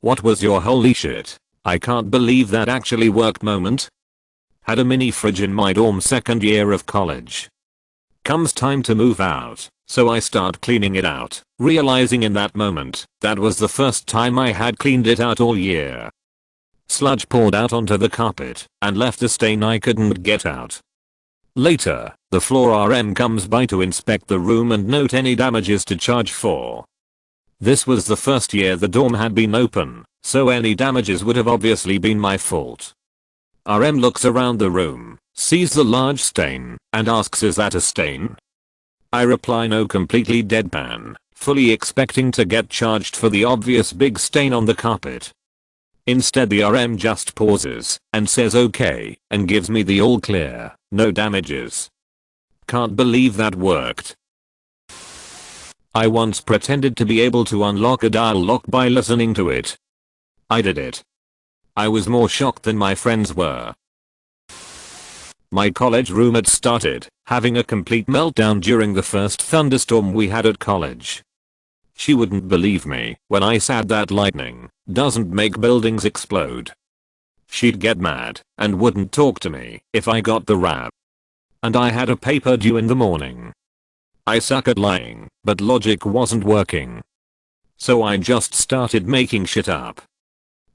What was your holy shit, I can't believe that actually worked moment? Had a mini fridge in my dorm second year of college. Comes time to move out, so I start cleaning it out, realizing in that moment that was the first time I had cleaned it out all year. Sludge poured out onto the carpet and left a stain I couldn't get out. Later, the floor RM comes by to inspect the room and note any damages to charge for. This was the first year the dorm had been open, so any damages would have obviously been my fault. RM looks around the room, sees the large stain, and asks, "Is that a stain?" I reply no, completely deadpan, fully expecting to get charged for the obvious big stain on the carpet. Instead the RM just pauses and says okay and gives me the all clear, no damages. Can't believe that worked. I once pretended to be able to unlock a dial lock by listening to it. I did it. I was more shocked than my friends were. My college roommate started having a complete meltdown during the first thunderstorm we had at college. She wouldn't believe me when I said that lightning doesn't make buildings explode. She'd get mad and wouldn't talk to me if I got the rap. And I had a paper due in the morning. I suck at lying, but logic wasn't working. So I just started making shit up.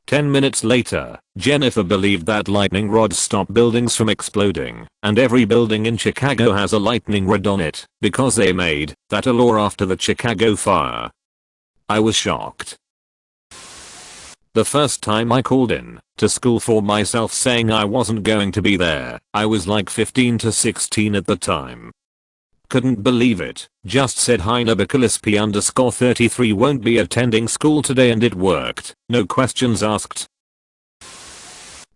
10 minutes later, Jennifer believed that lightning rods stop buildings from exploding, and every building in Chicago has a lightning rod on it, because they made that a law after the Chicago fire. I was shocked. The first time I called in to school for myself saying I wasn't going to be there, I was like 15 to 16 at the time. Couldn't believe it, just said hi Nabaculis P_33 won't be attending school today and it worked, no questions asked.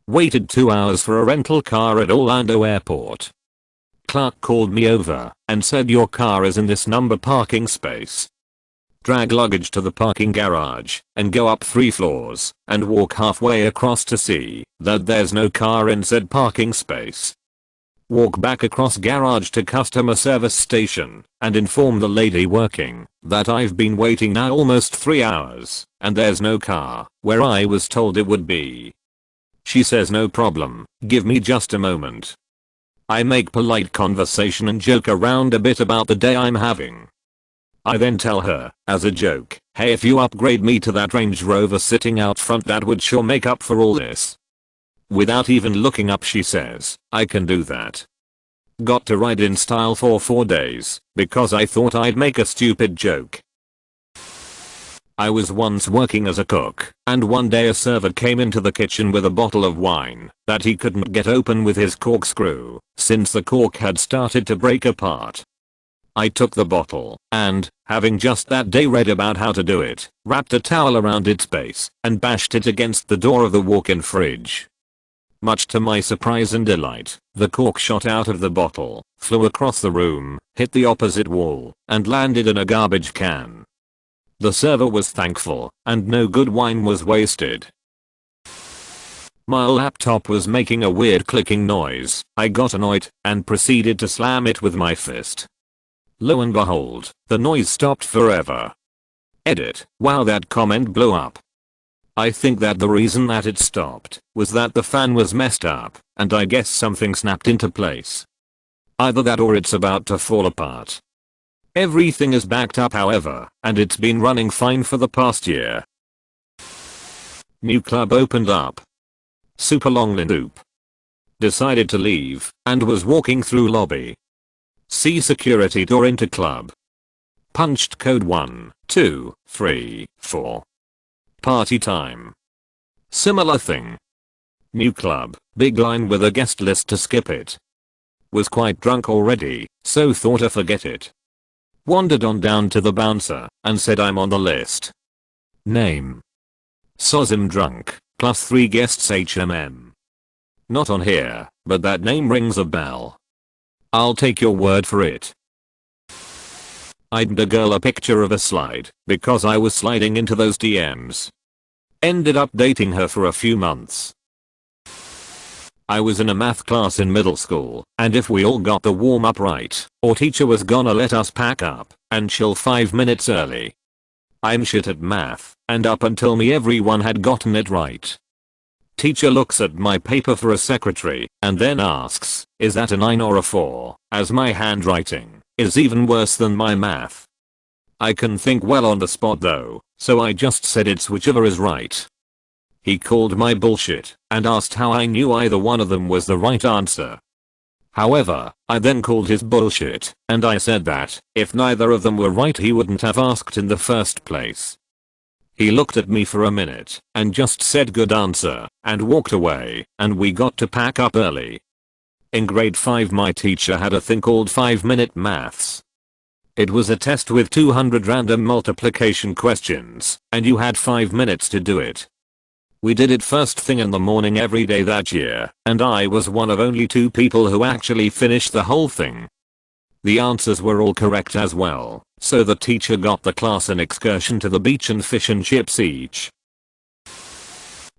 Waited 2 hours for a rental car at Orlando Airport. Clark called me over and said your car is in this number parking space. Drag luggage to the parking garage and go up 3 floors and walk halfway across to see that there's no car in said parking space. Walk back across garage to customer service station and inform the lady working that I've been waiting now almost 3 hours and there's no car where I was told it would be. She says no problem, give me just a moment. I make polite conversation and joke around a bit about the day I'm having. I then tell her, as a joke, hey, if you upgrade me to that Range Rover sitting out front that would sure make up for all this. Without even looking up she says, I can do that. Got to ride in style for 4 days, because I thought I'd make a stupid joke. I was once working as a cook, and one day a server came into the kitchen with a bottle of wine that he couldn't get open with his corkscrew, since the cork had started to break apart. I took the bottle, and, having just that day read about how to do it, wrapped a towel around its base, and bashed it against the door of the walk-in fridge. Much to my surprise and delight, the cork shot out of the bottle, flew across the room, hit the opposite wall, and landed in a garbage can. The server was thankful, and no good wine was wasted. My laptop was making a weird clicking noise. I got annoyed, and proceeded to slam it with my fist. Lo and behold, the noise stopped forever. Edit, wow, that comment blew up. I think that the reason that it stopped was that the fan was messed up, and I guess something snapped into place. Either that or it's about to fall apart. Everything is backed up however, and it's been running fine for the past year. New club opened up. Super long loop. Decided to leave, and was walking through lobby. See security door into club. Punched code 1, 2, 3, 4. Party time. Similar thing. New club, big line with a guest list to skip it. Was quite drunk already, so thought to forget it. Wandered on down to the bouncer and said I'm on the list. Name. Sozim drunk, plus 3 guests HMM. Not on here, but that name rings a bell. I'll take your word for it. I'd a girl a picture of a slide because I was sliding into those DMs. Ended up dating her for a few months. I was in a math class in middle school, and if we all got the warm up right, our teacher was gonna let us pack up and chill 5 minutes early. I'm shit at math, and up until me everyone had gotten it right. Teacher looks at my paper for a secretary and then asks, is that a 9 or a 4, as my handwriting is even worse than my math. I can think well on the spot though, so I just said it's whichever is right. He called my bullshit and asked how I knew either one of them was the right answer. However, I then called his bullshit and I said that if neither of them were right he wouldn't have asked in the first place. He looked at me for a minute and just said good answer and walked away, and we got to pack up early. In grade 5 my teacher had a thing called 5-minute maths. It was a test with 200 random multiplication questions and you had 5 minutes to do it. We did it first thing in the morning every day that year, and I was one of only 2 people who actually finished the whole thing. The answers were all correct as well, so the teacher got the class an excursion to the beach and fish and chips each.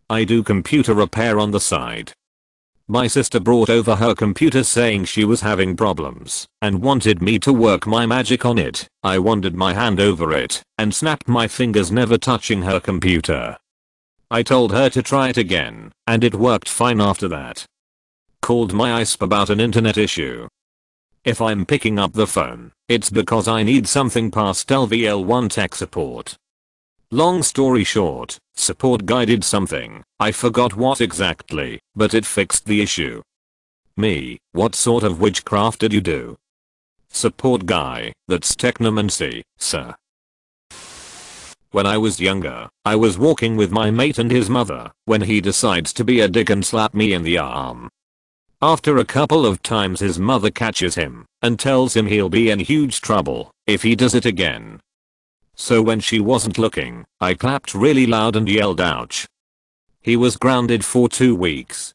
I do computer repair on the side. My sister brought over her computer saying she was having problems and wanted me to work my magic on it. I wandered my hand over it and snapped my fingers, never touching her computer. I told her to try it again, and it worked fine after that. Called my ISP about an internet issue. If I'm picking up the phone, it's because I need something past LVL1 tech support. Long story short, support guy did something, I forgot what exactly, but it fixed the issue. Me, what sort of witchcraft did you do? Support guy, that's technomancy, sir. When I was younger, I was walking with my mate and his mother when he decides to be a dick and slap me in the arm. After a couple of times his mother catches him and tells him he'll be in huge trouble if he does it again. So when she wasn't looking, I clapped really loud and yelled ouch. He was grounded for 2 weeks.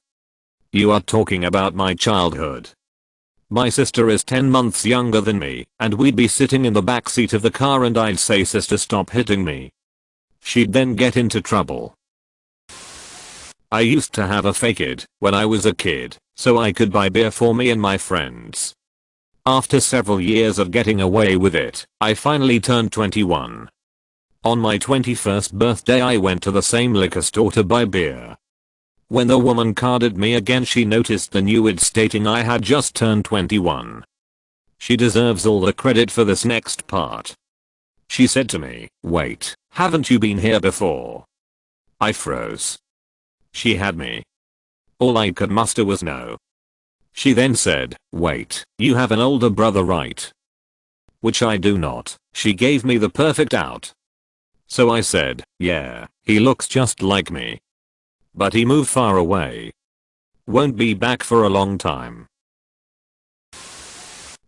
You are talking about my childhood. My sister is 10 months younger than me, and we'd be sitting in the backseat of the car and I'd say, sister, stop hitting me. She'd then get into trouble. I used to have a fake id when I was a kid, so I could buy beer for me and my friends. After several years of getting away with it, I finally turned 21. On my 21st birthday I went to the same liquor store to buy beer. When the woman carded me again she noticed the new id stating I had just turned 21. She deserves all the credit for this next part. She said to me, wait, haven't you been here before? I froze. She had me. All I could muster was no. She then said, wait, you have an older brother, right? Which I do not. She gave me the perfect out. So I said, yeah, he looks just like me. But he moved far away. Won't be back for a long time.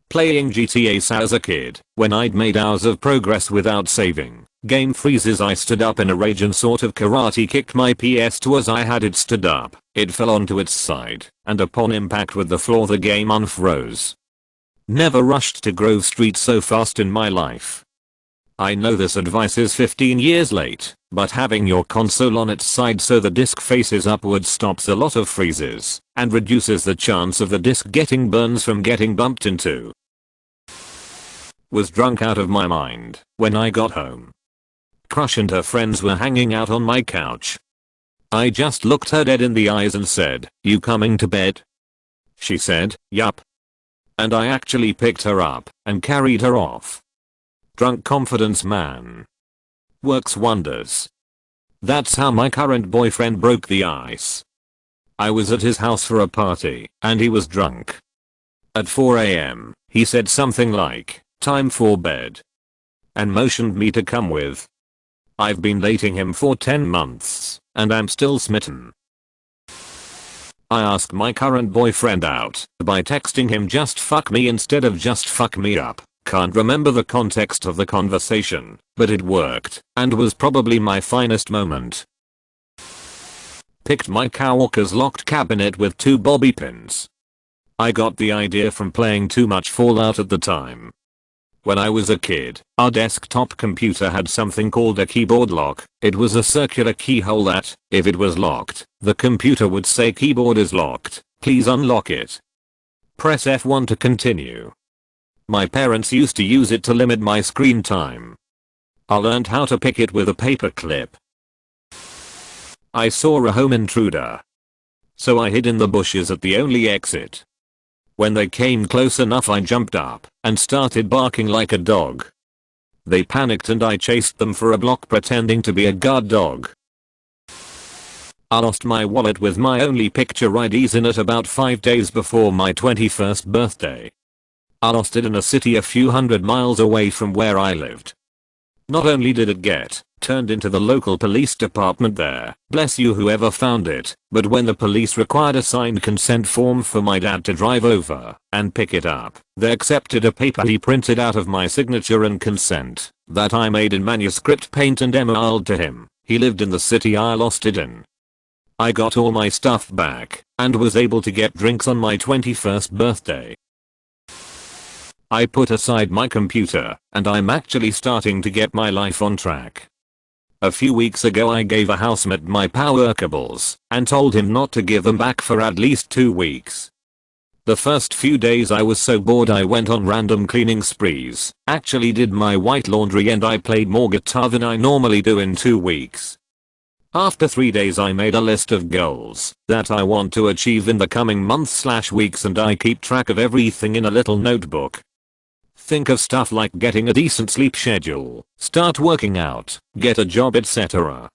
Playing GTA as a kid, when I'd made hours of progress without saving, game freezes. I stood up in a rage and sort of karate kicked my PS2 as I had it stood up. It fell onto its side, and upon impact with the floor the game unfroze. Never rushed to Grove Street so fast in my life. I know this advice is 15 years late, but having your console on its side so the disc faces upward stops a lot of freezes and reduces the chance of the disc getting burns from getting bumped into. Was drunk out of my mind when I got home. Crush and her friends were hanging out on my couch. I just looked her dead in the eyes and said, "You coming to bed?" She said, "Yup." And I actually picked her up and carried her off. Drunk confidence, man. Works wonders. That's how my current boyfriend broke the ice. I was at his house for a party and he was drunk. At 4 AM, he said something like, "Time for bed," and motioned me to come with. I've been dating him for 10 months and I'm still smitten. I asked my current boyfriend out by texting him "just fuck me" instead of "just fuck me up." Can't remember the context of the conversation, but it worked and was probably my finest moment. Picked my coworker's locked cabinet with 2 bobby pins. I got the idea from playing too much Fallout at the time. When I was a kid, our desktop computer had something called a keyboard lock. It was a circular keyhole that, if it was locked, the computer would say "keyboard is locked, please unlock it." Press F1 to continue. My parents used to use it to limit my screen time. I learned how to pick it with a paper clip. I saw a home intruder. So I hid in the bushes at the only exit. When they came close enough I jumped up and started barking like a dog. They panicked and I chased them for a block pretending to be a guard dog. I lost my wallet with my only picture IDs in it about 5 days before my 21st birthday. I lost it in a city a few hundred miles away from where I lived. Not only did it get turned into the local police department there, bless you whoever found it, but when the police required a signed consent form for my dad to drive over and pick it up, they accepted a paper he printed out of my signature and consent that I made in manuscript paint and emailed to him. He lived in the city I lost it in. I got all my stuff back and was able to get drinks on my 21st birthday. I put aside my computer and I'm actually starting to get my life on track. A few weeks ago I gave a housemate my power cables and told him not to give them back for at least 2 weeks. The first few days I was so bored I went on random cleaning sprees, actually did my white laundry and I played more guitar than I normally do in 2 weeks. After 3 days I made a list of goals that I want to achieve in the coming months/weeks and I keep track of everything in a little notebook. Think of stuff like getting a decent sleep schedule, start working out, get a job, etc.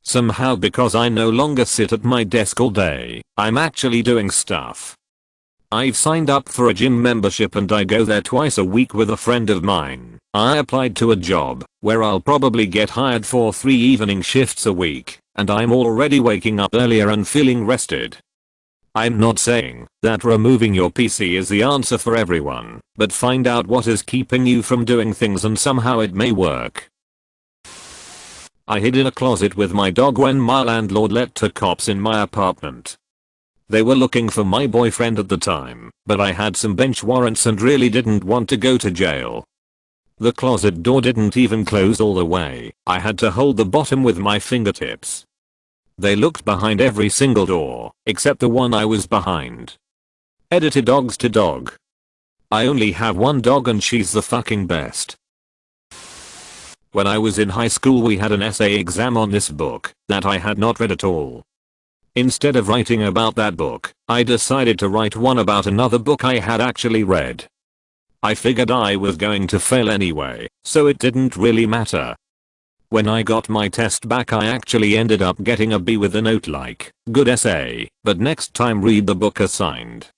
Somehow, because I no longer sit at my desk all day, I'm actually doing stuff. I've signed up for a gym membership and I go there twice a week with a friend of mine. I applied to a job where I'll probably get hired for 3 evening shifts a week, and I'm already waking up earlier and feeling rested. I'm not saying that removing your PC is the answer for everyone, but find out what is keeping you from doing things and somehow it may work. I hid in a closet with my dog when my landlord let 2 cops in my apartment. They were looking for my boyfriend at the time, but I had some bench warrants and really didn't want to go to jail. The closet door didn't even close all the way. I had to hold the bottom with my fingertips. They looked behind every single door, except the one I was behind. Edited dogs to dog. I only have one dog and she's the fucking best. When I was in high school we had an essay exam on this book that I had not read at all. Instead of writing about that book, I decided to write one about another book I had actually read. I figured I was going to fail anyway, so it didn't really matter. When I got my test back I actually ended up getting a B with a note like, good essay, but next time read the book assigned.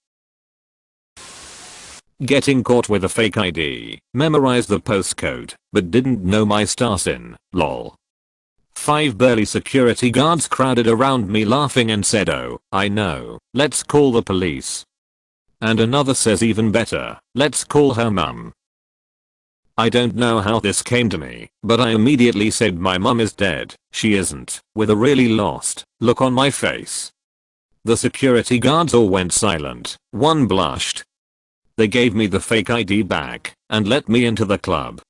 Getting caught with a fake ID, memorized the postcode, but didn't know my star SIN, lol. 5 burly security guards crowded around me laughing and said, oh, I know, let's call the police. And another says even better, let's call her mum. I don't know how this came to me, but I immediately said my mum is dead, she isn't, with a really lost look on my face. The security guards all went silent, one blushed. They gave me the fake ID back and let me into the club.